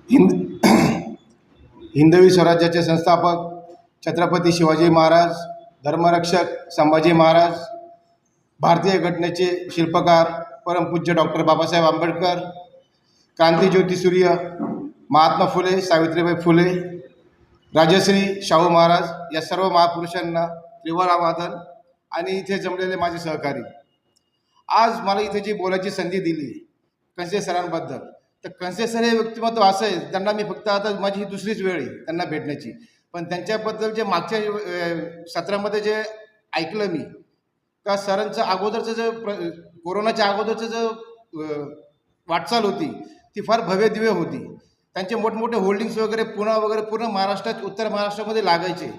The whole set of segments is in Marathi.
हिंद हिंदवी स्वराज्याचे संस्थापक छत्रपती शिवाजी महाराज, धर्मरक्षक संभाजी महाराज, भारतीय घटनेचे शिल्पकार परमपूज्य डॉक्टर बाबासाहेब आंबेडकर, क्रांतिज्योती सूर्य महात्मा फुले, सावित्रीबाई फुले, राजश्री शाहू महाराज या सर्व महापुरुषांना त्रिवारावादन आणि इथे जमलेले माझे सहकारी, आज मला इथे जी बोलायची संधी दिली कंसे सरांबद्दल, तर कंसे सर हे व्यक्तिमत्व असं आहे, त्यांना मी फक्त आता माझी ही दुसरीच वेळ आहे त्यांना भेटण्याची, पण त्यांच्याबद्दल जे मागच्या सत्रामध्ये जे ऐकलं मी का सरांचं अगोदरचं जे कोरोनाच्या अगोदरचं जो वाटचाल होती ती फार भव्य दिव्य होती. त्यांचे मोठमोठे होल्डिंग्स वगैरे पूर्ण महाराष्ट्रात, उत्तर महाराष्ट्रामध्ये लागायचे.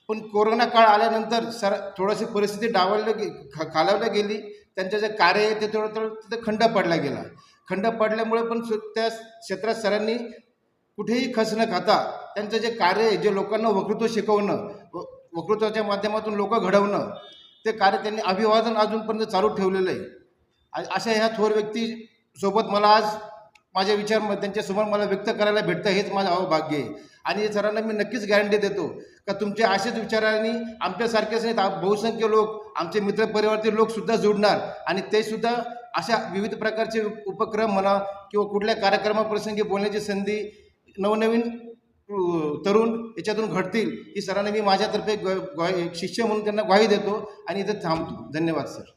पण कोरोना काळ आल्यानंतर सर थोडीशी परिस्थिती खालावल्या गेली. त्यांचं जे कार्य आहे ते थोडं तिथे खंड पडला गेला. खंड पडल्यामुळे पण त्या क्षेत्रात सरांनी कुठेही खस न खाता त्यांचं जे कार्य आहे, जे लोकांना वक्तृत्व शिकवणं, वक्तृत्वाच्या माध्यमातून लोक घडवणं, ते कार्य त्यांनी अभिवादन अजूनपर्यंत चालू ठेवलेलं आहे. अशा ह्या थोर व्यक्तीसोबत मला आज माझे विचार त्यांच्यासमोर मला व्यक्त करायला भेटतं, हेच माझं अहोभाग्य आहे. आणि सरांना मी नक्कीच गॅरंटी देतो का तुमच्या अशाच विचारांनी आमच्यासारखेच नाहीत बहुसंख्य लोक, आमचे मित्रपरिवारातील लोकसुद्धा जोडणार आणि ते सुद्धा अशा विविध प्रकारचे उपक्रम म्हणा किंवा कुठल्या कार्यक्रमाप्रसंगी बोलण्याची संधी नवनवीन तरुण याच्यातून घडतील, ही सरांना मी माझ्यातर्फे शिष्य म्हणून त्यांना ग्वाही देतो आणि इथं थांबतो. धन्यवाद सर.